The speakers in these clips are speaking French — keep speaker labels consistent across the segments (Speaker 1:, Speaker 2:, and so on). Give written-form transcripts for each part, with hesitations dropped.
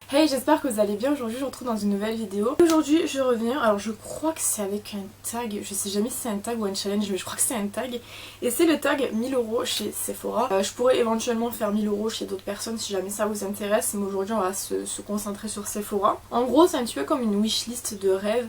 Speaker 1: Hey, j'espère que vous allez bien. Aujourd'hui je vous retrouve dans une nouvelle vidéo. Aujourd'hui je reviens, alors je crois que c'est avec un tag, je sais jamais si c'est un tag ou un challenge, mais je crois que c'est un tag. Et c'est le tag 1000€ chez Sephora. Je pourrais éventuellement faire 1000€ chez d'autres personnes si jamais ça vous intéresse, mais aujourd'hui on va se concentrer sur Sephora. En gros c'est un petit peu comme une wishlist de rêve.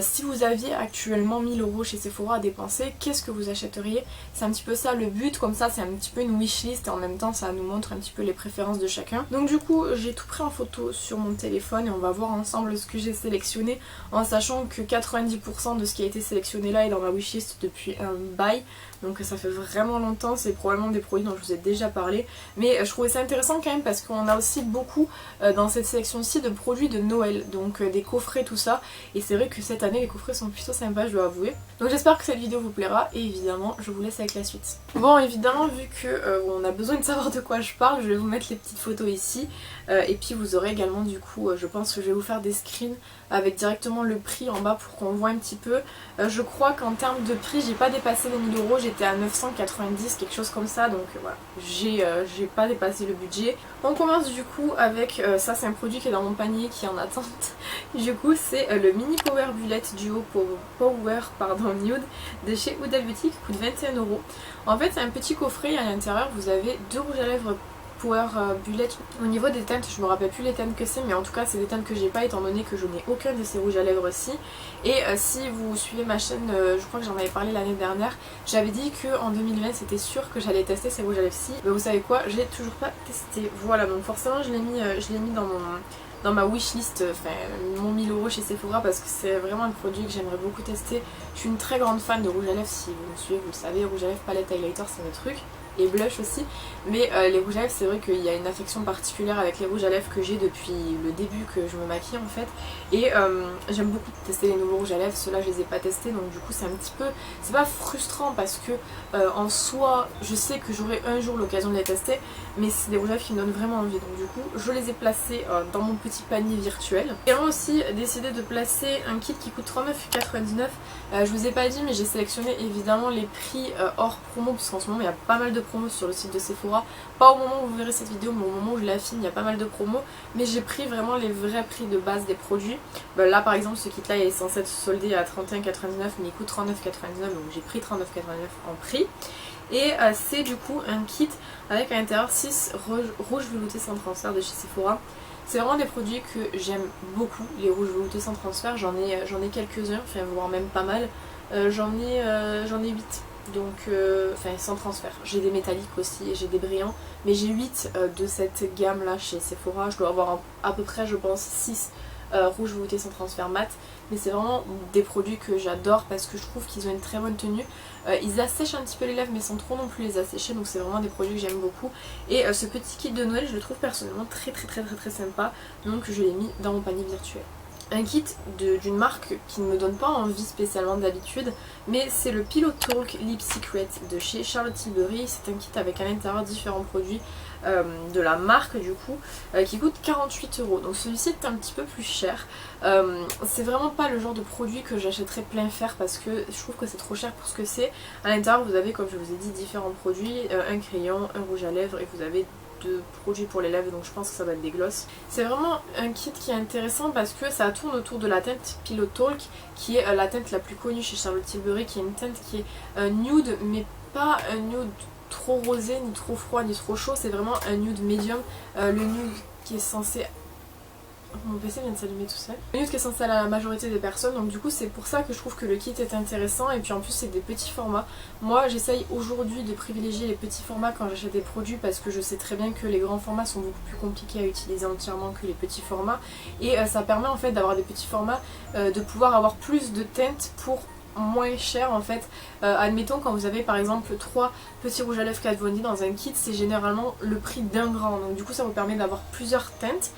Speaker 1: Si vous aviez actuellement 1000€ chez Sephora à dépenser, qu'est-ce que vous achèteriez? C'est un petit peu ça le but, comme ça c'est un petit peu une wishlist et en même temps ça nous montre un petit peu les préférences de chacun. Donc du coup j'ai tout pris en photo sur mon téléphone et on va voir ensemble ce que j'ai sélectionné, en sachant que 90% de ce qui a été sélectionné là est dans ma wishlist depuis un bail, donc ça fait vraiment longtemps. C'est probablement des produits dont je vous ai déjà parlé, mais je trouvais ça intéressant quand même parce qu'on a aussi beaucoup dans cette sélection-ci de produits de Noël, donc des coffrets, tout ça, et c'est vrai que cette année les coffrets sont plutôt sympas, je dois avouer. Donc j'espère que cette vidéo vous plaira et évidemment je vous laisse avec la suite. Bon, évidemment vu que on a besoin de savoir de quoi je parle, je vais vous mettre les petites photos ici et puis vous aurez également du coup, je pense que je vais vous faire des screens avec directement le prix en bas pour qu'on voit un petit peu. Je crois qu'en termes de prix j'ai pas dépassé les 1000€, j'étais à 990, quelque chose comme ça, donc voilà, j'ai pas dépassé le budget. On commence du coup avec, ça c'est un produit qui est dans mon panier qui est en attente. Du coup c'est le mini Power Bullet Duo Power Nude de chez Huda Beauty qui coûte 21€. En fait c'est un petit coffret et à l'intérieur vous avez deux rouges à lèvres Power Bullet. Au niveau des teintes, je me rappelle plus les teintes que c'est, mais en tout cas c'est des teintes que j'ai pas étant donné que je n'ai aucun de ces rouges à lèvres-ci. Et si vous suivez ma chaîne, je crois que j'en avais parlé l'année dernière, j'avais dit qu'en 2020 c'était sûr que j'allais tester ces rouges à lèvres-ci. Mais vous savez quoi, j'ai toujours pas testé. Voilà, donc forcément je l'ai mis dans ma wishlist, enfin mon 1000€ chez Sephora, parce que c'est vraiment un produit que j'aimerais beaucoup tester. Je suis une très grande fan de rouge à lèvres, si vous me suivez vous le savez, rouge à lèvres, palette, highlighter c'est mes trucs. Et blush aussi, mais les rouges à lèvres c'est vrai qu'il y a une affection particulière avec les rouges à lèvres que j'ai depuis le début que je me maquille en fait, et j'aime beaucoup tester les nouveaux rouges à lèvres. Ceux-là je les ai pas testés, donc du coup c'est un petit peu, c'est pas frustrant parce que en soi je sais que j'aurai un jour l'occasion de les tester, mais c'est des rouges à lèvres qui me donnent vraiment envie, donc du coup je les ai placés dans mon petit panier virtuel. J'ai aussi décidé de placer un kit qui coûte 39,99€. Je vous ai pas dit mais j'ai sélectionné évidemment les prix hors promo, parce qu'en ce moment il y a pas mal de promos sur le site de Sephora. Pas au moment où vous verrez cette vidéo, mais au moment où je la filme il y a pas mal de promos, mais j'ai pris vraiment les vrais prix de base des produits. Là par exemple ce kit là il est censé être soldé à 31,99€, mais il coûte 39,99€, donc j'ai pris 39,99€ en prix. Et c'est du coup un kit avec à l'intérieur 6 rouges veloutés sans transfert de chez Sephora. C'est vraiment des produits que j'aime beaucoup, les rouges veloutés sans transfert. J'en ai quelques-uns, enfin voire même pas mal. J'en ai 8. Donc, enfin sans transfert. J'ai des métalliques aussi et j'ai des brillants, mais j'ai 8 de cette gamme là chez Sephora. Je dois avoir à peu près je pense 6 rouges veloutés sans transfert mat, mais c'est vraiment des produits que j'adore parce que je trouve qu'ils ont une très bonne tenue. Ils assèchent un petit peu les lèvres mais sans trop non plus les assécher, donc c'est vraiment des produits que j'aime beaucoup. Et ce petit kit de Noël je le trouve personnellement très sympa, donc je l'ai mis dans mon panier virtuel. Un kit d'une marque qui ne me donne pas envie spécialement d'habitude, mais c'est le Pillow Talk Lip Secret de chez Charlotte Tilbury. C'est un kit avec à l'intérieur différents produits de la marque du coup, qui coûte 48€. Donc celui-ci est un petit peu plus cher. C'est vraiment pas le genre de produit que j'achèterais plein fer parce que je trouve que c'est trop cher pour ce que c'est. À l'intérieur vous avez, comme je vous ai dit, différents produits, un crayon, un rouge à lèvres, et vous avez de produits pour les lèvres, donc je pense que ça va être des glosses. C'est vraiment un kit qui est intéressant parce que ça tourne autour de la teinte Pillow Talk, qui est la teinte la plus connue chez Charlotte Tilbury, qui est une teinte qui est nude, mais pas un nude trop rosé, ni trop froid, ni trop chaud. C'est vraiment un nude médium, le nude qui est censé... Mon PC vient de s'allumer tout seul. Le nude qui est censé aller à la majorité des personnes, donc du coup c'est pour ça que je trouve que le kit est intéressant. Et puis en plus c'est des petits formats. Moi j'essaye aujourd'hui de privilégier les petits formats quand j'achète des produits, parce que je sais très bien que les grands formats sont beaucoup plus compliqués à utiliser entièrement que les petits formats. Et ça permet en fait d'avoir des petits formats, de pouvoir avoir plus de teintes pour moins cher en fait. Admettons quand vous avez par exemple 3 petits rouges à lèvres Kat Von D dans un kit, c'est généralement le prix d'un grand, donc du coup ça vous permet d'avoir plusieurs teintes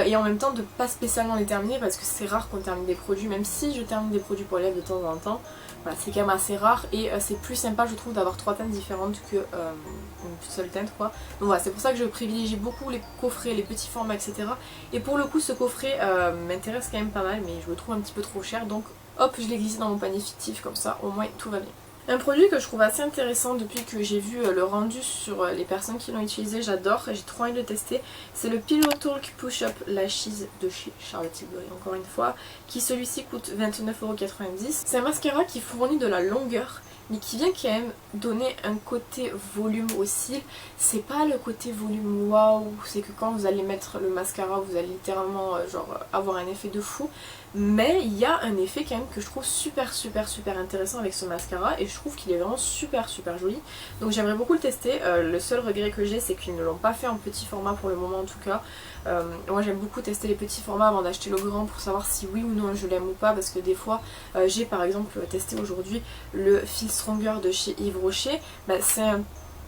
Speaker 1: et en même temps de pas spécialement les terminer, parce que c'est rare qu'on termine des produits, même si je termine des produits pour les lèvres de temps en temps. Voilà, c'est quand même assez rare et c'est plus sympa je trouve d'avoir 3 teintes différentes que une seule teinte quoi. Donc voilà, c'est pour ça que je privilégie beaucoup les coffrets, les petits formats, etc. Et pour le coup ce coffret m'intéresse quand même pas mal, mais je le trouve un petit peu trop cher, donc hop, je l'ai glissé dans mon panier fictif, comme ça au moins tout va bien. Un produit que je trouve assez intéressant depuis que j'ai vu le rendu sur les personnes qui l'ont utilisé, j'adore, j'ai trop envie de le tester. C'est le Pillow Talk Push-Up Lashes de chez Charlotte Tilbury, encore une fois, qui celui-ci coûte 29,90 €. C'est un mascara qui fournit de la longueur, mais qui vient quand même donner un côté volume aux cils. C'est pas le côté volume waouh, c'est que quand vous allez mettre le mascara, vous allez littéralement avoir un effet de fou. Mais il y a un effet quand même que je trouve super intéressant avec ce mascara et je trouve qu'il est vraiment super joli. Donc j'aimerais beaucoup le tester. Le seul regret que j'ai, c'est qu'ils ne l'ont pas fait en petit format pour le moment en tout cas. Moi j'aime beaucoup tester les petits formats avant d'acheter le grand pour savoir si oui ou non je l'aime ou pas, parce que des fois j'ai par exemple testé aujourd'hui le Feel Stronger de chez Yves Rocher.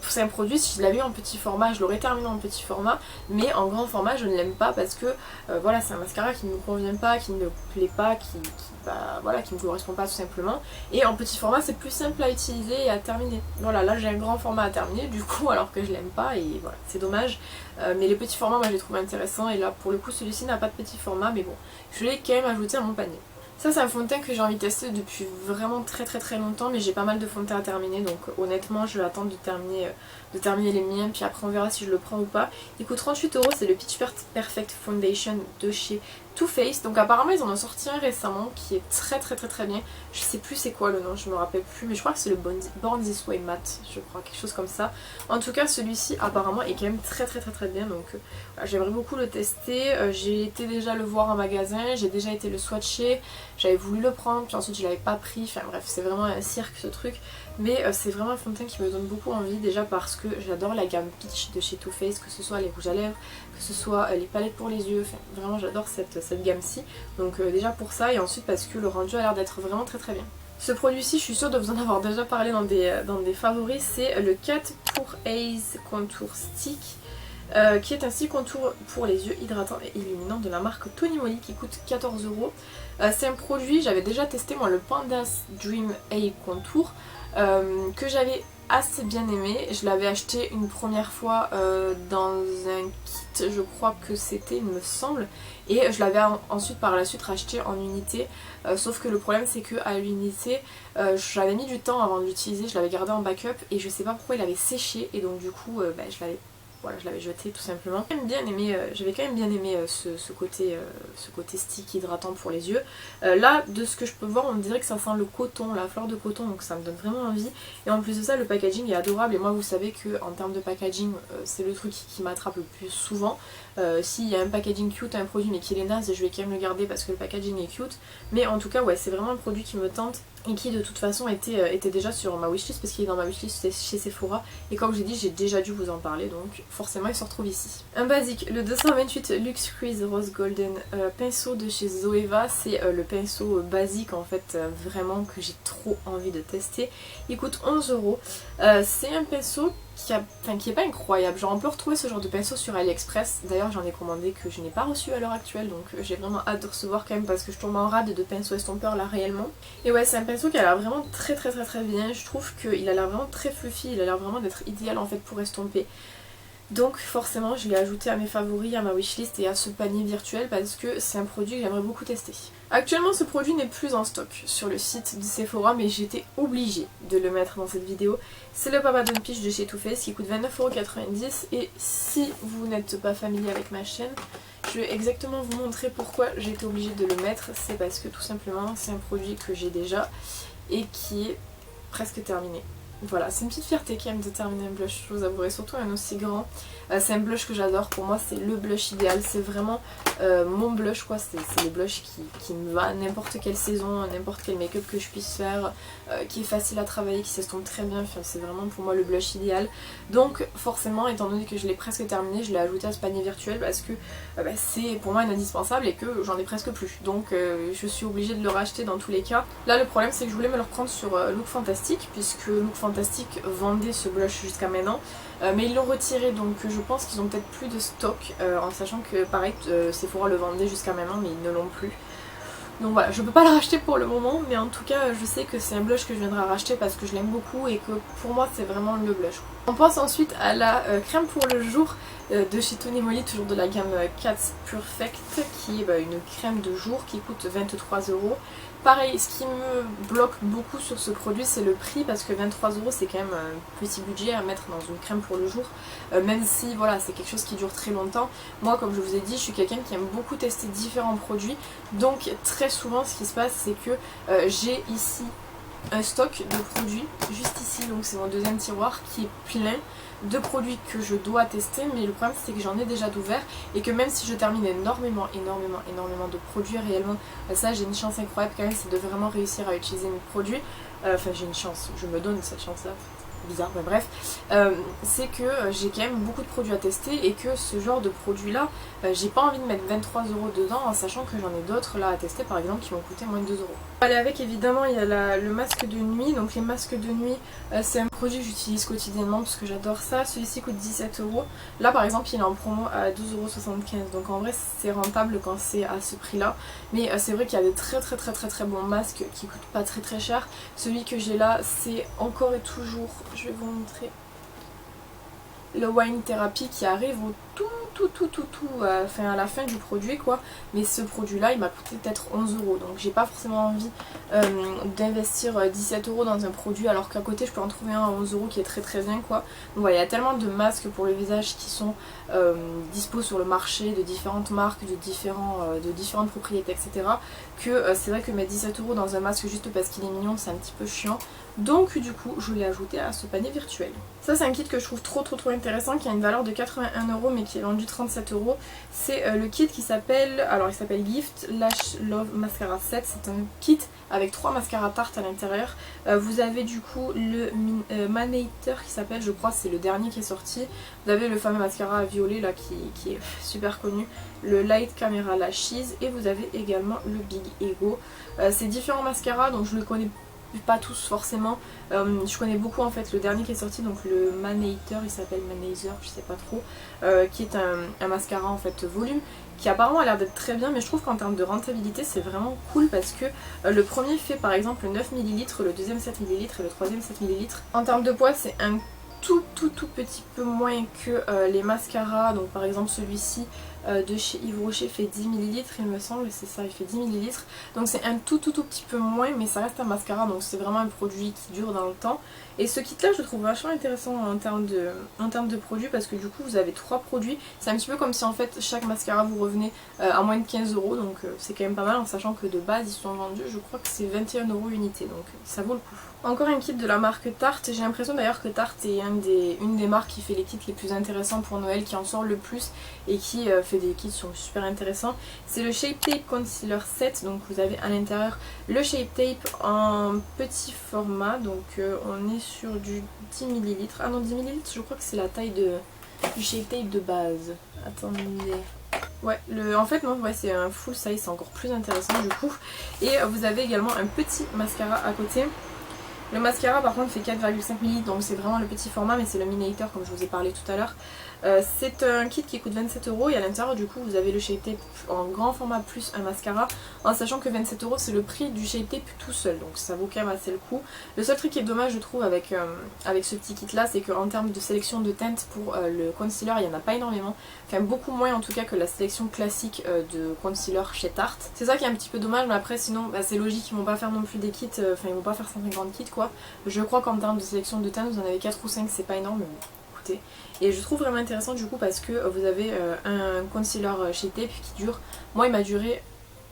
Speaker 1: C'est un produit, si je l'avais eu en petit format, je l'aurais terminé en petit format, mais en grand format je ne l'aime pas parce que voilà, c'est un mascara qui ne me convient pas, qui ne me plaît pas, qui me correspond pas tout simplement. Et en petit format c'est plus simple à utiliser et à terminer. Voilà, là j'ai un grand format à terminer du coup, alors que je l'aime pas et voilà, c'est dommage. Mais les petits formats moi je les trouve intéressants et là pour le coup celui-ci n'a pas de petit format, mais bon, je l'ai quand même ajouté à mon panier. Ça c'est un fond de teint que j'ai envie de tester depuis vraiment très longtemps, mais j'ai pas mal de fond de teint à terminer, donc honnêtement je vais attendre de terminer les miens, puis après on verra si je le prends ou pas. Il coûte 38 €, c'est le Pitch Perfect Foundation de chez Too Faced. Donc apparemment ils en ont sorti un récemment qui est très bien. Je sais plus c'est quoi le nom, je me rappelle plus, mais je crois que c'est le Born This Way Matte, je crois, quelque chose comme ça. En tout cas celui-ci apparemment est quand même très bien, donc voilà, j'aimerais beaucoup le tester. J'ai été déjà le voir en magasin, j'ai déjà été le swatcher, j'avais voulu le prendre, puis ensuite je l'avais pas pris, enfin bref c'est vraiment un cirque ce truc. Mais c'est vraiment un fond de teint qui me donne beaucoup envie, déjà parce que j'adore la gamme Peach de chez Too Faced, que ce soit les rouges à lèvres, que ce soit les palettes pour les yeux, enfin vraiment j'adore cette gamme-ci. Donc déjà pour ça, et ensuite parce que le rendu a l'air d'être vraiment très bien. Ce produit-ci, je suis sûre de vous en avoir déjà parlé dans des favoris, c'est le Cat pour Haze Contour Stick. Qui est un stick contour pour les yeux hydratant et illuminant de la marque Tony Moly qui coûte 14 €. C'est un produit, j'avais déjà testé moi le Pandas Dream Eye Contour que j'avais assez bien aimé. Je l'avais acheté une première fois dans un kit, je crois que c'était, il me semble, et je l'avais ensuite par la suite racheté en unité, sauf que le problème c'est que à l'unité j'avais mis du temps avant de l'utiliser, je l'avais gardé en backup et je sais pas pourquoi il avait séché et donc du coup je l'avais jeté tout simplement. J'avais quand même bien aimé ce côté stick hydratant pour les yeux. Là, de ce que je peux voir, on dirait que ça sent le coton, la fleur de coton, donc ça me donne vraiment envie. Et en plus de ça, le packaging est adorable. Et moi, vous savez qu'en termes de packaging, c'est le truc qui m'attrape le plus souvent. S'il y a un packaging cute, un produit mais qu'il est naze, je vais quand même le garder parce que le packaging est cute. Mais en tout cas, ouais, c'est vraiment un produit qui me tente et qui de toute façon était déjà sur ma wishlist parce qu'il est dans ma wishlist chez Sephora. Et comme j'ai dit, j'ai déjà dû vous en parler, donc forcément il se retrouve ici. Un basique, le 228 Luxe Crease Rose Golden pinceau de chez Zoeva. C'est le pinceau basique en fait, vraiment que j'ai trop envie de tester. Il coûte 11 €. C'est un pinceau qui est pas incroyable, genre on peut retrouver ce genre de pinceau sur AliExpress. D'ailleurs j'en ai commandé que je n'ai pas reçu à l'heure actuelle, donc j'ai vraiment hâte de recevoir quand même parce que je tombe en rade de pinceaux estompeurs là réellement. Et ouais, c'est un pinceau qui a l'air vraiment très bien, je trouve qu'il a l'air vraiment très fluffy, il a l'air vraiment d'être idéal en fait pour estomper. Donc forcément je l'ai ajouté à mes favoris, à ma wishlist et à ce panier virtuel parce que c'est un produit que j'aimerais beaucoup tester. Actuellement ce produit n'est plus en stock sur le site de Sephora, mais j'étais obligée de le mettre dans cette vidéo. C'est le Papa Don't Peach de chez Too Faced qui coûte 29,90 € et si vous n'êtes pas familier avec ma chaîne, je vais exactement vous montrer pourquoi j'ai été obligée de le mettre. C'est parce que tout simplement c'est un produit que j'ai déjà et qui est presque terminé. Voilà, c'est une petite fierté quand même de terminer un blush, je vous avouerai, surtout un aussi grand. C'est un blush que j'adore, pour moi c'est le blush idéal, c'est vraiment mon blush quoi, c'est le blush qui me va à n'importe quelle saison, n'importe quel make-up que je puisse faire, qui est facile à travailler, qui s'estompe très bien, enfin, c'est vraiment pour moi le blush idéal. Donc forcément, étant donné que je l'ai presque terminé, je l'ai ajouté à ce panier virtuel parce que c'est pour moi un indispensable et que j'en ai presque plus. Donc je suis obligée de le racheter dans tous les cas. Là le problème c'est que je voulais me le reprendre sur Look Fantastic, puisque Look Fantastic vendait ce blush jusqu'à maintenant. Mais ils l'ont retiré, donc je pense qu'ils ont peut-être plus de stock, en sachant que pareil Sephora le vendait jusqu'à maintenant mais ils ne l'ont plus. Donc voilà, je peux pas le racheter pour le moment, mais en tout cas je sais que c'est un blush que je viendrai racheter parce que je l'aime beaucoup et que pour moi c'est vraiment le blush. On passe ensuite à la crème pour le jour de chez Tony Moly, toujours de la gamme Cats Perfect, qui est une crème de jour qui coûte 23€. Pareil, ce qui me bloque beaucoup sur ce produit, c'est le prix, parce que 23€ c'est quand même un petit budget à mettre dans une crème pour le jour, même si voilà, c'est quelque chose qui dure très longtemps. Moi, comme je vous ai dit, je suis quelqu'un qui aime beaucoup tester différents produits, donc très souvent ce qui se passe, c'est que j'ai ici un stock de produits, juste ici, donc c'est mon deuxième tiroir qui est plein de produits que je dois tester, mais le problème c'est que j'en ai déjà d'ouvert et que même si je termine énormément de produits réellement, ça j'ai une chance incroyable quand même, c'est de vraiment réussir à utiliser mes produits, enfin j'ai une chance, je me donne cette chance là, bizarre mais bref, c'est que j'ai quand même beaucoup de produits à tester et que ce genre de produit là, j'ai pas envie de mettre 23€ dedans en sachant que j'en ai d'autres là à tester par exemple qui vont coûter moins de 2€. Allez, avec évidemment il y a le masque de nuit, donc les masques de nuit c'est un produit que j'utilise quotidiennement parce que j'adore ça. Celui-ci coûte 17€, là par exemple il est en promo à 12,75€, donc en vrai c'est rentable quand c'est à ce prix là, mais c'est vrai qu'il y a des très bons masques qui coûtent pas très cher. Celui que j'ai là c'est encore et toujours, je vais vous montrer, le Wine Therapy qui arrive au enfin à la fin du produit quoi, mais ce produit là il m'a coûté peut-être 11€, donc j'ai pas forcément envie d'investir 17€ dans un produit alors qu'à côté je peux en trouver un à 11€ qui est très bien quoi. Donc voilà, il y a tellement de masques pour le visage qui sont dispo sur le marché de différentes marques, de différentes propriétés etc, que c'est vrai que mettre 17€ dans un masque juste parce qu'il est mignon c'est un petit peu chiant, donc du coup je l'ai ajouté à ce panier virtuel. Ça c'est un kit que je trouve trop intéressant, qui a une valeur de 81€ mais qui est vendu 37€. C'est le kit qui s'appelle, alors il s'appelle Gift Lash Love Mascara Set. C'est un kit avec 3 mascaras Tarte à l'intérieur. Vous avez du coup le Manator qui s'appelle, je crois c'est le dernier qui est sorti. Vous avez le fameux mascara à violet là qui est super connu, le Light Camera Lashes, et vous avez également le Big Ego. C'est différents mascaras, donc je le connais pas tous forcément, je connais beaucoup en fait le dernier qui est sorti, donc le Manator, il s'appelle Manazer, je sais pas trop, qui est un mascara en fait volume, qui apparemment a l'air d'être très bien, mais je trouve qu'en termes de rentabilité c'est vraiment cool parce que le premier fait par exemple 9ml, le deuxième 7ml et le troisième 7ml. En termes de poids c'est un tout petit peu moins que les mascaras, donc par exemple celui-ci de chez Yves Rocher fait 10ml il me semble, c'est ça, il fait 10ml, donc c'est un tout petit peu moins, mais ça reste un mascara, donc c'est vraiment un produit qui dure dans le temps. Et ce kit là je le trouve vachement intéressant en termes de produits, parce que du coup vous avez 3 produits, c'est un petit peu comme si en fait chaque mascara vous revenait à moins de 15€, donc c'est quand même pas mal, en sachant que de base ils sont vendus, je crois que c'est 21€ unité, donc ça vaut le coup. Encore un kit de la marque Tarte, j'ai l'impression d'ailleurs que Tarte est une des marques qui fait les kits les plus intéressants pour Noël, qui en sort le plus et qui fait des kits qui sont super intéressants. C'est le Shape Tape Concealer Set, donc vous avez à l'intérieur le Shape Tape en petit format, donc on est sur du 10ml, ah non 10ml je crois que c'est la taille du Shape Tape de base, attendez... Ouais, en fait non, ouais, c'est un full size, c'est encore plus intéressant du coup. Et vous avez également un petit mascara à côté. Le mascara par contre fait 4,5ml, donc c'est vraiment le petit format, mais c'est le Miniator comme je vous ai parlé tout à l'heure. C'est un kit qui coûte 27€ et à l'intérieur du coup vous avez le Shape Tape en grand format plus un mascara, en sachant que 27€ c'est le prix du Shape Tape tout seul, donc ça vaut quand même assez le coup. Le seul truc qui est dommage je trouve avec ce petit kit là, c'est qu'en termes de sélection de teintes pour le concealer il n'y en a pas énormément, enfin beaucoup moins en tout cas que la sélection classique de concealer chez Tarte. C'est ça qui est un petit peu dommage, mais après sinon bah, c'est logique, ils vont pas faire non plus des kits, enfin ils vont pas faire 150 kits quoi. Je crois qu'en termes de sélection de teintes vous en avez 4 ou 5, c'est pas énorme mais bon. Et je trouve vraiment intéressant du coup parce que vous avez un concealer chez Tape qui dure, moi il m'a duré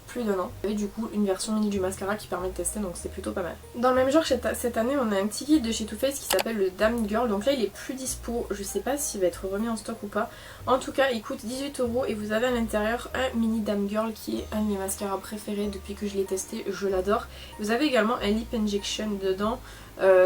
Speaker 1: plus d'1 an. Vous avez du coup une version mini du mascara qui permet de tester, donc c'est plutôt pas mal. Dans le même genre cette année on a un petit kit de chez Too Faced qui s'appelle le Damn Girl, donc là il est plus dispo, je sais pas s'il va être remis en stock ou pas. En tout cas il coûte 18€ et vous avez à l'intérieur un mini Damn Girl qui est un de mes mascaras préférés depuis que je l'ai testé, je l'adore. Vous avez également un Lip Injection dedans.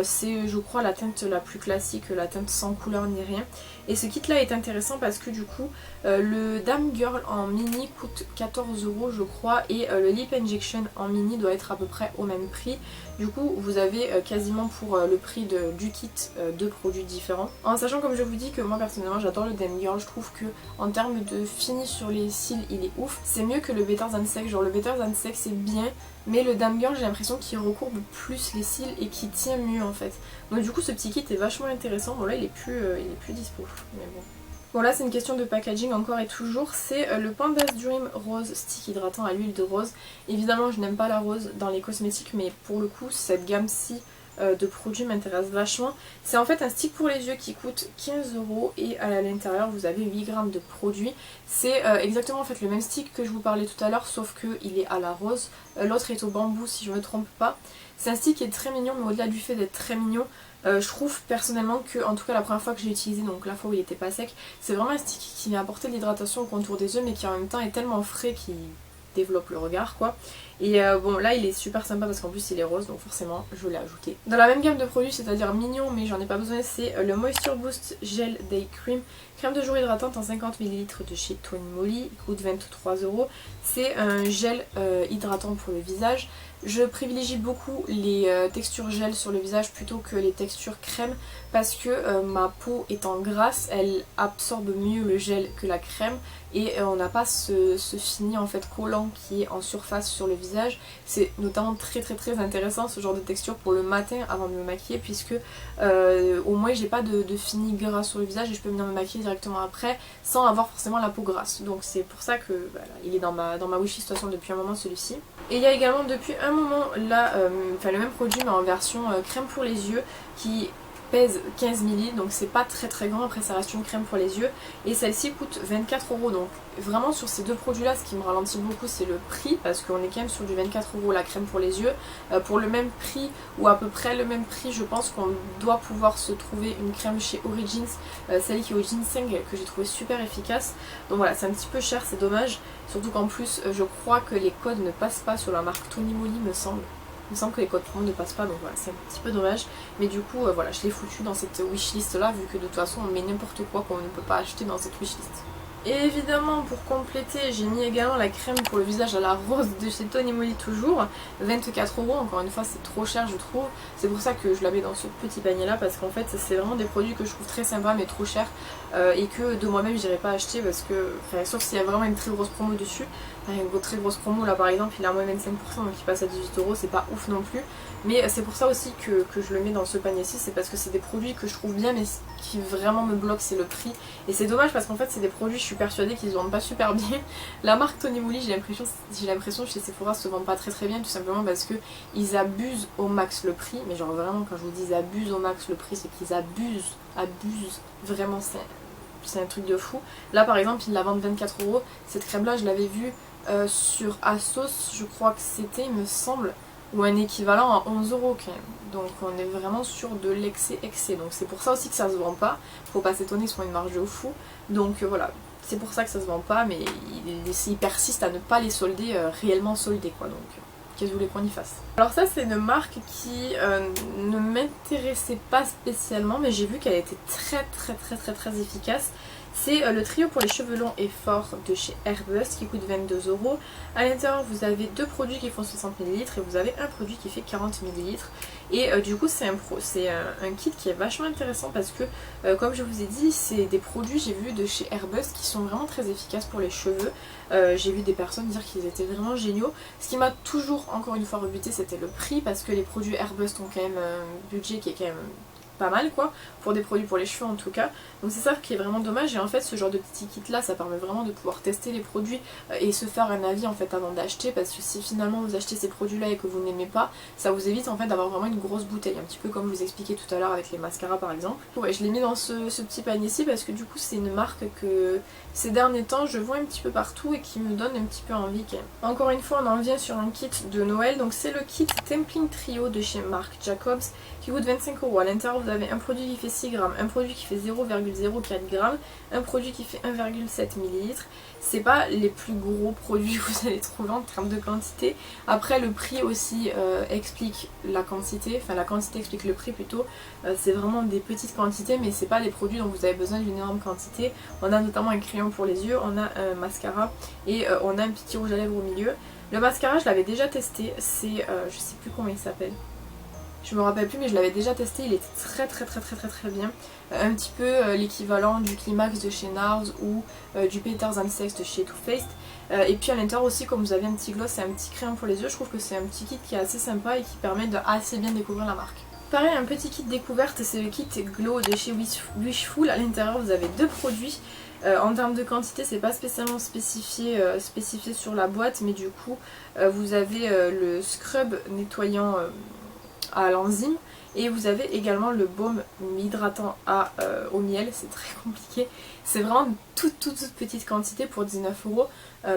Speaker 1: C'est je crois la teinte la plus classique, la teinte sans couleur ni rien. Et ce kit là est intéressant parce que du coup le Damn Girl en mini coûte 14€ je crois, et le Lip Injection en mini doit être à peu près au même prix. Du coup vous avez quasiment pour le prix du kit deux produits différents. En sachant comme je vous dis que moi personnellement j'adore le Damn Girl, je trouve que en termes de fini sur les cils il est ouf. C'est mieux que le Better Than Sex, genre le Better Than Sex c'est bien, mais le Damn Girl j'ai l'impression qu'il recourbe plus les cils et qu'il tient mieux en fait. Donc du coup ce petit kit est vachement intéressant. Bon là il est plus dispo, mais bon. Bon là c'est une question de packaging encore et toujours, c'est le Panda's Dream Rose Stick hydratant à l'huile de rose. Évidemment je n'aime pas la rose dans les cosmétiques mais pour le coup cette gamme-ci de produits m'intéresse vachement. C'est en fait un stick pour les yeux qui coûte 15 € et à l'intérieur vous avez 8 grammes de produit. C'est exactement en fait le même stick que je vous parlais tout à l'heure sauf qu'il est à la rose. L'autre est au bambou si je ne me trompe pas. C'est un stick qui est très mignon mais au-delà du fait d'être très mignon, je trouve personnellement que, en tout cas la première fois que j'ai utilisé, donc la fois où il était pas sec, c'est vraiment un stick qui vient apporter de l'hydratation au contour des yeux mais qui en même temps est tellement frais qu'il développe le regard quoi. Et bon là il est super sympa parce qu'en plus il est rose donc forcément je l'ai ajouté. Dans la même gamme de produits, c'est-à-dire mignon mais j'en ai pas besoin, c'est le Moisture Boost Gel Day Cream. Crème de jour hydratante en 50 ml de chez Tony Moly, il coûte 23 €. C'est un gel hydratant pour le visage. Je privilégie beaucoup les textures gel sur le visage plutôt que les textures crème parce que ma peau étant grasse, elle absorbe mieux le gel que la crème et on n'a pas ce fini en fait collant qui est en surface sur le visage. C'est notamment très intéressant ce genre de texture pour le matin avant de me maquiller puisque au moins j'ai pas de fini gras sur le visage et je peux venir me maquiller directement après sans avoir forcément la peau grasse. Donc c'est pour ça que voilà, il est dans ma wishlist de toute façon depuis un moment celui-ci. Et il y a également depuis un moment là, le même produit mais en version crème pour les yeux qui pèse 15 ml donc c'est pas très grand, après ça reste une crème pour les yeux et celle-ci coûte 24 € donc vraiment sur ces deux produits là ce qui me ralentit beaucoup c'est le prix parce qu'on est quand même sur du 24 € la crème pour les yeux. Pour le même prix ou à peu près le même prix je pense qu'on doit pouvoir se trouver une crème chez Origins, celle qui est au ginseng que j'ai trouvé super efficace. Donc voilà c'est un petit peu cher, c'est dommage, surtout qu'en plus je crois que les codes ne passent pas sur la marque Tony Moly me semble. Il me semble que les codes promo ne passent pas donc voilà c'est un petit peu dommage mais du coup voilà je l'ai foutu dans cette wishlist là vu que de toute façon on met n'importe quoi qu'on ne peut pas acheter dans cette wishlist. Et évidemment pour compléter j'ai mis également la crème pour le visage à la rose de chez Tony Moly toujours, 24 €, encore une fois c'est trop cher je trouve, c'est pour ça que je la mets dans ce petit panier là parce qu'en fait c'est vraiment des produits que je trouve très sympas mais trop chers et que de moi-même j'irai pas acheter parce que, sauf s'il y a vraiment une très grosse promo dessus. Une très grosse promo là par exemple il est à moins 25% donc il passe à 18 €, c'est pas ouf non plus. Mais c'est pour ça aussi que je le mets dans ce panier-ci, c'est parce que c'est des produits que je trouve bien mais qui vraiment me bloquent c'est le prix. Et c'est dommage parce qu'en fait c'est des produits, je suis persuadée qu'ils se vendent pas super bien. La marque Tony Moly j'ai l'impression chez Sephora se vendent pas très bien tout simplement parce que ils abusent au max le prix. Mais genre vraiment quand je vous dis ils abusent au max le prix c'est qu'ils abusent vraiment c'est un truc de fou. Là par exemple ils la vendent 24 €, cette crème là je l'avais vue sur Asos je crois que c'était il me semble, ou un équivalent à 11 € quand même. Donc on est vraiment sur de l'excès. Donc c'est pour ça aussi que ça se vend pas. Faut pas s'étonner, ils sont une marge de fou. Donc voilà, c'est pour ça que ça se vend pas, mais ils persistent à ne pas les solder réellement soldés quoi. Donc qu'est-ce que vous voulez qu'on y fasse. Alors ça c'est une marque qui ne m'intéressait pas spécialement, mais j'ai vu qu'elle était très efficace. C'est le trio pour les cheveux longs et forts de chez Airbus qui coûte 22 €. À l'intérieur vous avez deux produits qui font 60 ml et vous avez un produit qui fait 40 ml. Et du coup c'est un kit qui est vachement intéressant parce que comme je vous ai dit c'est des produits j'ai vu de chez Airbus qui sont vraiment très efficaces pour les cheveux. J'ai vu des personnes dire qu'ils étaient vraiment géniaux. Ce qui m'a toujours encore une fois rebuté c'était le prix parce que les produits Airbus ont quand même un budget qui est quand même pas mal quoi, pour des produits pour les cheveux en tout cas. Donc c'est ça qui est vraiment dommage et en fait ce genre de petit kit là ça permet vraiment de pouvoir tester les produits et se faire un avis en fait avant d'acheter, parce que si finalement vous achetez ces produits là et que vous n'aimez pas, ça vous évite en fait d'avoir vraiment une grosse bouteille, un petit peu comme je vous expliquais tout à l'heure avec les mascaras par exemple. Ouais, je l'ai mis dans ce petit panier ci parce que du coup c'est une marque que ces derniers temps je vois un petit peu partout et qui me donne un petit peu envie quand même. Encore une fois on en vient sur un kit de Noël, donc c'est le kit Templing Trio de chez Marc Jacobs qui coûte 25 €. À l'intérieur vous avez un produit qui fait 6 grammes, un produit qui fait 0,04 grammes, un produit qui fait 1,7 ml. C'est pas les plus gros produits que vous allez trouver en termes de quantité. Après le prix aussi explique la quantité, enfin la quantité explique le prix plutôt. C'est vraiment des petites quantités mais c'est pas les produits dont vous avez besoin d'une énorme quantité. On a notamment un crayon pour les yeux, on a un mascara et on a un petit rouge à lèvres au milieu. Le mascara je l'avais déjà testé, c'est je sais plus comment il s'appelle. Je me rappelle plus mais je l'avais déjà testé, il était très bien. Un petit peu l'équivalent du Climax de chez NARS ou du Peters & Sex de chez Too Faced. Et puis à l'intérieur aussi comme vous avez un petit gloss et un petit crayon pour les yeux, je trouve que c'est un petit kit qui est assez sympa et qui permet de assez bien découvrir la marque. pareil, un petit kit découverte, c'est le kit Glow de chez Wishful. À l'intérieur vous avez deux produits. En termes de quantité, c'est pas spécialement spécifié sur la boîte, mais du coup vous avez le scrub nettoyant à l'enzyme et vous avez également le baume hydratant au miel. C'est très compliqué, c'est vraiment toute petite quantité pour 19 €,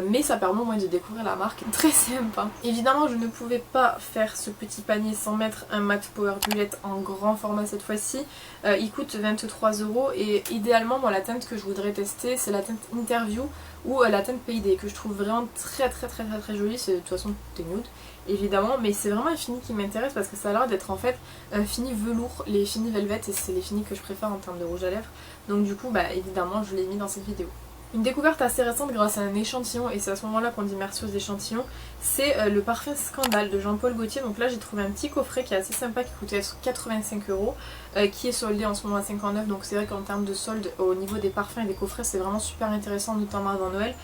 Speaker 1: mais ça permet au moins de découvrir la marque, très sympa. Évidemment je ne pouvais pas faire ce petit panier sans mettre un mat power bullet en grand format cette fois-ci. Il coûte 23 € et idéalement moi la teinte que je voudrais tester c'est la teinte Interview ou la teinte Payday que je trouve vraiment très jolie. C'est de toute façon tout est nude évidemment, mais c'est vraiment un fini qui m'intéresse parce que ça a l'air d'être en fait un fini velours. Les finis velvet et c'est les finis que je préfère en termes de rouge à lèvres, donc du coup bah évidemment je l'ai mis dans cette vidéo. Une découverte assez récente grâce à un échantillon, et c'est à ce moment là qu'on dit merci aux échantillons, c'est le parfum Scandale de Jean-Paul Gaultier. Donc là j'ai trouvé un petit coffret qui est assez sympa qui coûtait 85 €, qui est soldé en ce moment à 59 €, donc c'est vrai qu'en termes de solde au niveau des parfums et des coffrets c'est vraiment super intéressant, notamment avant Noël.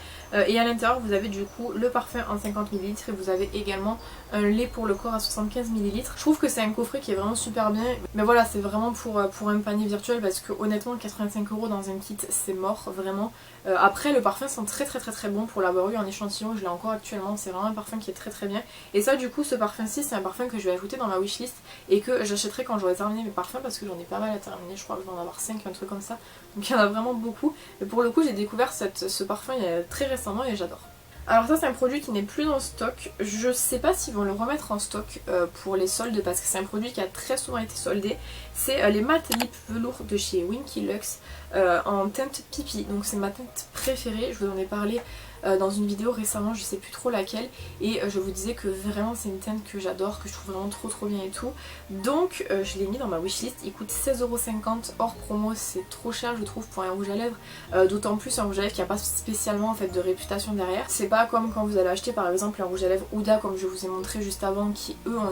Speaker 1: Et à l'intérieur vous avez du coup le parfum en 50 ml et vous avez également un lait pour le corps à 75 ml. Je trouve que c'est un coffret qui est vraiment super bien, mais voilà c'est vraiment pour un panier virtuel parce que honnêtement 85 € dans un kit c'est mort vraiment. Après le parfum sent très bon pour l'avoir eu en échantillon, je l'ai encore actuellement, c'est vraiment un parfum qui est très bien. Et ça du coup ce parfum-ci c'est un parfum que je vais ajouter dans ma wishlist et que j'achèterai quand j'aurai terminé mes parfums parce que j'en ai pas mal à terminer, je crois que je vais en avoir 5, un truc comme ça, donc il y en a vraiment beaucoup. Et pour le coup j'ai découvert ce parfum il y a très récemment et j'adore. Alors ça c'est un produit qui n'est plus en stock, je sais pas s'ils vont le remettre en stock pour les soldes parce que c'est un produit qui a très souvent été soldé. C'est les mat lip velours de chez Winky Lux en teinte pipi, donc c'est ma teinte préférée, je vous en ai parlé dans une vidéo récemment, je sais plus trop laquelle, et je vous disais que vraiment c'est une teinte que j'adore, que je trouve vraiment trop bien et tout. Donc je l'ai mis dans ma wishlist, il coûte 16,50 € hors promo, c'est trop cher je trouve pour un rouge à lèvres, d'autant plus un rouge à lèvres qui n'a pas spécialement en fait de réputation derrière. C'est pas comme quand vous allez acheter par exemple un rouge à lèvres Huda comme je vous ai montré juste avant, qui eux ont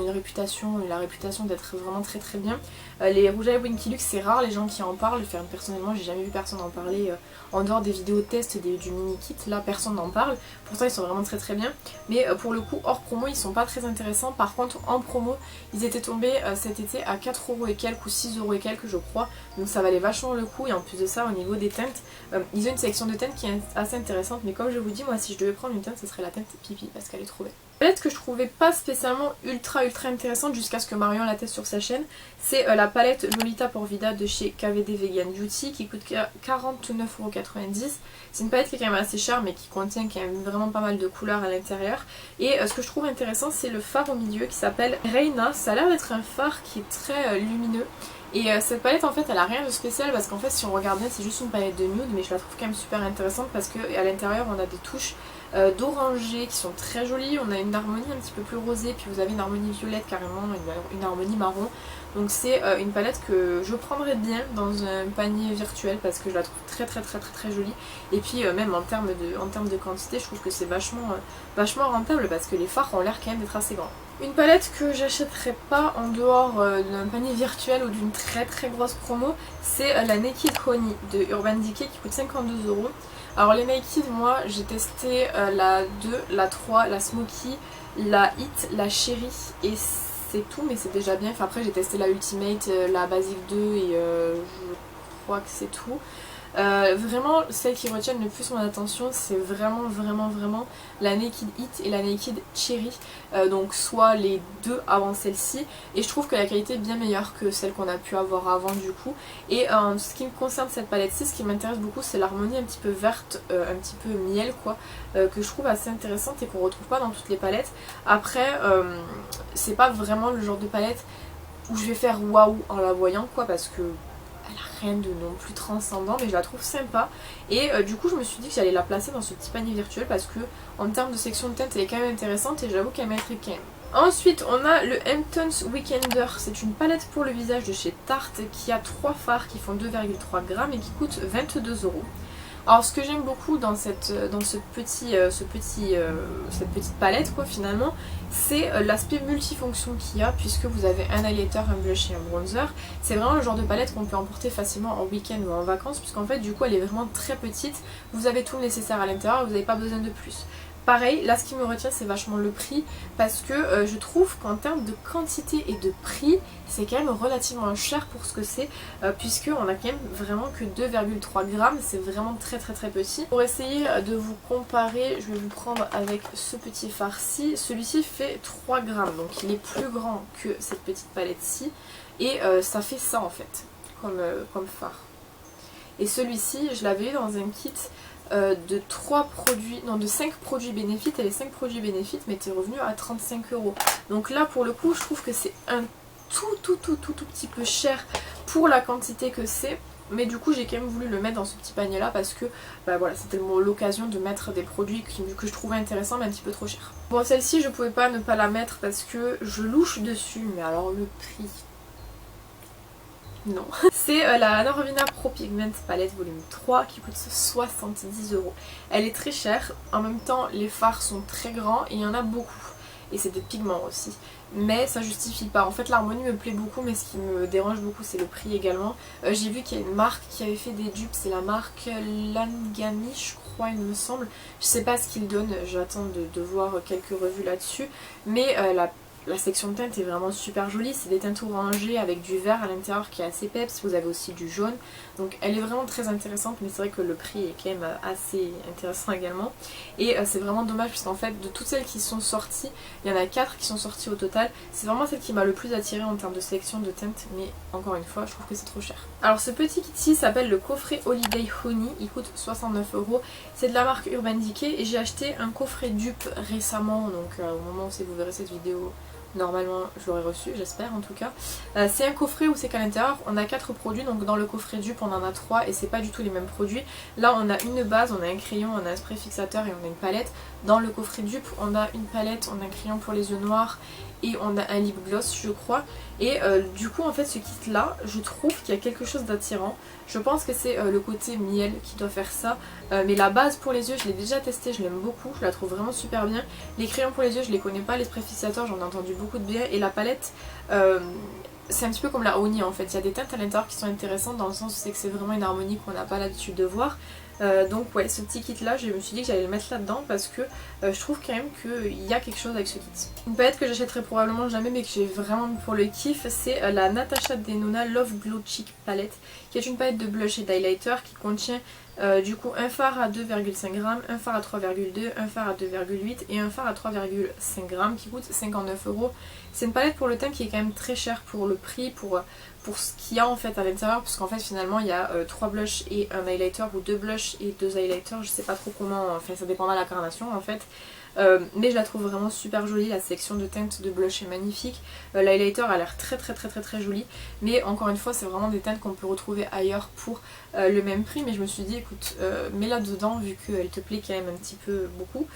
Speaker 1: la réputation d'être vraiment très bien. Les rouges à lèvres Winky Lux c'est rare les gens qui en parlent, enfin, personnellement j'ai jamais vu personne en parler en dehors des vidéos de test du mini kit, là personne n'en parle, pourtant ils sont vraiment très bien, mais pour le coup hors promo ils sont pas très intéressants. Par contre en promo ils étaient tombés cet été à 4 € et quelques ou 6 € et quelques je crois, donc ça valait vachement le coup. Et en plus de ça au niveau des teintes, ils ont une sélection de teintes qui est assez intéressante, mais comme je vous dis moi si je devais prendre une teinte ce serait la teinte pipi parce qu'elle est trop belle. Palette que je trouvais pas spécialement ultra intéressante jusqu'à ce que Marion la teste sur sa chaîne, c'est la palette Lolita Porvida de chez KVD Vegan Beauty qui coûte 49,90 €. C'est une palette qui est quand même assez chère mais qui contient quand même vraiment pas mal de couleurs à l'intérieur. Et ce que je trouve intéressant c'est le fard au milieu qui s'appelle Reina. Ça a l'air d'être un fard qui est très lumineux. Et cette palette en fait elle a rien de spécial parce qu'en fait si on regarde bien c'est juste une palette de nude, mais je la trouve quand même super intéressante parce qu'à l'intérieur on a des touches d'orangé qui sont très jolies, on a une harmonie un petit peu plus rosée, puis vous avez une harmonie violette carrément, une harmonie marron. Donc c'est une palette que je prendrais bien dans un panier virtuel parce que je la trouve très jolie. Et puis même en termes de quantité je trouve que c'est vachement rentable parce que les fards ont l'air quand même d'être assez grands. Une palette que j'achèterais pas en dehors d'un panier virtuel ou d'une très grosse promo, c'est la Naked Honey de Urban Decay qui coûte 52 €. Alors les Naked, moi j'ai testé la 2, la 3, la Smoky, la Hit, la Cherry et c'est tout, mais c'est déjà bien. Enfin, après j'ai testé la Ultimate, la Basic 2 et je crois que c'est tout. Vraiment celles qui retiennent le plus mon attention c'est vraiment la Naked Hit et la Naked Cherry, donc soit les deux avant celle-ci, et je trouve que la qualité est bien meilleure que celle qu'on a pu avoir avant du coup. Et en ce qui me concerne cette palette-ci, ce qui m'intéresse beaucoup c'est l'harmonie un petit peu verte, un petit peu miel quoi, que je trouve assez intéressante et qu'on retrouve pas dans toutes les palettes. Après c'est pas vraiment le genre de palette où je vais faire waouh en la voyant quoi, parce que elle a rien de non plus transcendant, mais je la trouve sympa. Et du coup je me suis dit que j'allais la placer dans ce petit panier virtuel parce que en termes de section de teinte elle est quand même intéressante et j'avoue qu'elle mériterait quand même. Ensuite on a le Hamptons Weekender, c'est une palette pour le visage de chez Tarte qui a 3 fards qui font 2,3 g et qui coûte 22 €. Alors ce que j'aime beaucoup dans cette petite palette quoi finalement, c'est l'aspect multifonction qu'il y a, puisque vous avez un highlighter, un blush et un bronzer. C'est vraiment le genre de palette qu'on peut emporter facilement en week-end ou en vacances, puisqu'en fait du coup elle est vraiment très petite, vous avez tout le nécessaire à l'intérieur et vous n'avez pas besoin de plus. Pareil, là ce qui me retient c'est vachement le prix parce que je trouve qu'en termes de quantité et de prix c'est quand même relativement cher pour ce que c'est puisqu'on a quand même vraiment que 2,3 grammes, c'est vraiment très petit. Pour essayer de vous comparer, je vais vous prendre avec ce petit fard-ci. Celui-ci fait 3 grammes donc il est plus grand que cette petite palette-ci et ça fait ça en fait comme fard. Et celui-ci je l'avais eu dans un kit de 5 produits bénéfices et les 5 produits bénéfices m'étaient revenus à 35 €. Donc là pour le coup je trouve que c'est un tout petit peu cher pour la quantité que c'est, mais du coup j'ai quand même voulu le mettre dans ce petit panier là parce que bah voilà, c'était l'occasion de mettre des produits que je trouvais intéressants mais un petit peu trop chers. Bon, celle-ci je pouvais pas ne pas la mettre parce que je louche dessus, mais alors le prix... non. C'est la Norvina Pro Pigment Palette volume 3 qui coûte 70 €. Elle est très chère, en même temps les fards sont très grands et il y en a beaucoup. Et c'est des pigments aussi. Mais ça justifie pas. En fait l'harmonie me plaît beaucoup mais ce qui me dérange beaucoup c'est le prix également. J'ai vu qu'il y a une marque qui avait fait des dupes, c'est la marque Langami je crois il me semble. Je sais pas ce qu'ils donnent, j'attends de voir quelques revues là-dessus. Mais la section de teinte est vraiment super jolie, c'est des teintes orangées avec du vert à l'intérieur qui est assez peps, vous avez aussi du jaune. Donc elle est vraiment très intéressante mais c'est vrai que le prix est quand même assez intéressant également. Et c'est vraiment dommage parce qu'en fait de toutes celles qui sont sorties, il y en a 4 qui sont sorties au total. C'est vraiment celle qui m'a le plus attirée en termes de sélection de teintes mais encore une fois je trouve que c'est trop cher. Alors ce petit kit-ci s'appelle le coffret Holiday Honey, il coûte 69 €. C'est de la marque Urban Decay et j'ai acheté un coffret dupe récemment donc au moment où vous verrez cette vidéo... normalement je l'aurais reçu, j'espère en tout cas. C'est un coffret où c'est qu'à l'intérieur on a 4 produits, donc dans le coffret dupe on en a 3 et c'est pas du tout les mêmes produits. Là on a une base, on a un crayon, on a un spray fixateur et on a une palette. Dans le coffret dupe on a une palette, on a un crayon pour les yeux noirs et on a un lip gloss je crois. Et du coup en fait ce kit là je trouve qu'il y a quelque chose d'attirant. Je pense que c'est le côté miel qui doit faire ça. Mais la base pour les yeux je l'ai déjà testée, je l'aime beaucoup, je la trouve vraiment super bien. Les crayons pour les yeux je les connais pas, les sprays fixateurs j'en ai entendu beaucoup de bien. Et la palette c'est un petit peu comme la Honey en fait. Il y a des teintes à l'intérieur qui sont intéressantes dans le sens où c'est que c'est vraiment une harmonie qu'on n'a pas l'habitude de voir. Donc ouais, ce petit kit là je me suis dit que j'allais le mettre là dedans parce que je trouve quand même qu'il y a quelque chose avec ce kit. Une palette que j'achèterai probablement jamais mais que j'ai vraiment pour le kiff, c'est la Natasha Denona Love Glow Cheek Palette, qui est une palette de blush et d'highlighter qui contient du coup un fard à 2,5 g, un fard à 3,2, un fard à 2,8 et un fard à 3,5 g qui coûte 59 €. C'est une palette pour le teint qui est quand même très chère pour le prix, pour ce qu'il y a en fait à l'intérieur, parce qu'en fait finalement il y a 3 blushs et un highlighter ou 2 blushs et 2 highlighters, je sais pas trop comment, enfin ça dépendra de la carnation en fait. Mais je la trouve vraiment super jolie, la sélection de teintes de blush est magnifique. L'highlighter a l'air très jolie, mais encore une fois c'est vraiment des teintes qu'on peut retrouver ailleurs pour le même prix. Mais je me suis dit écoute, mets-la dedans vu qu'elle te plaît quand même un petit peu beaucoup.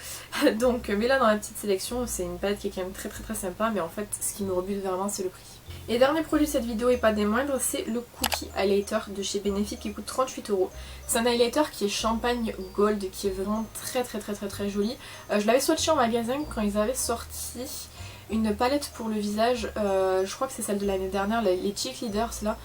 Speaker 1: Donc mets-la dans la petite sélection, c'est une palette qui est quand même très sympa, mais en fait ce qui me rebute vraiment c'est le prix. Et dernier produit de cette vidéo et pas des moindres, c'est le Cookie Highlighter de chez Benefit qui coûte 38 €. C'est un highlighter qui est champagne gold, qui est vraiment très joli. Je l'avais swatché en magasin quand ils avaient sorti une palette pour le visage, je crois que c'est celle de l'année dernière, les Cheek Leaders là.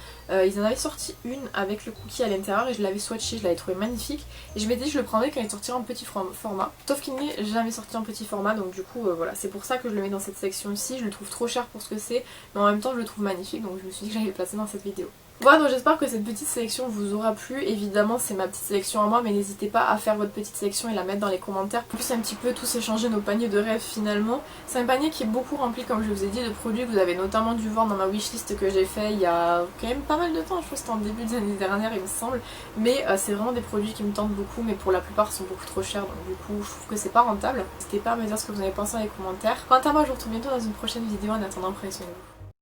Speaker 1: Ils en avaient sorti une avec le cookie à l'intérieur et je l'avais swatché, je l'avais trouvé magnifique. Et je m'étais dit je le prendrais quand il sortira en petit format. Sauf qu'il n'est jamais sorti en petit format, donc du coup voilà, c'est pour ça que je le mets dans cette section-ci. Je le trouve trop cher pour ce que c'est, mais en même temps je le trouve magnifique, donc je me suis dit que j'allais le placer dans cette vidéo. Voilà, donc j'espère que cette petite sélection vous aura plu. Évidemment c'est ma petite sélection à moi, mais n'hésitez pas à faire votre petite sélection et la mettre dans les commentaires. En plus un petit peu tous échanger nos paniers de rêve finalement. C'est un panier qui est beaucoup rempli comme je vous ai dit de produits que vous avez notamment dû voir dans ma wishlist que j'ai fait il y a quand même pas mal de temps. Je crois que c'était en début de l'année dernière il me semble. Mais c'est vraiment des produits qui me tentent beaucoup, mais pour la plupart sont beaucoup trop chers, donc du coup je trouve que c'est pas rentable. N'hésitez pas à me dire ce que vous en avez pensé dans les commentaires. Quant à moi je vous retrouve bientôt dans une prochaine vidéo. En attendant, prenez soin de vous.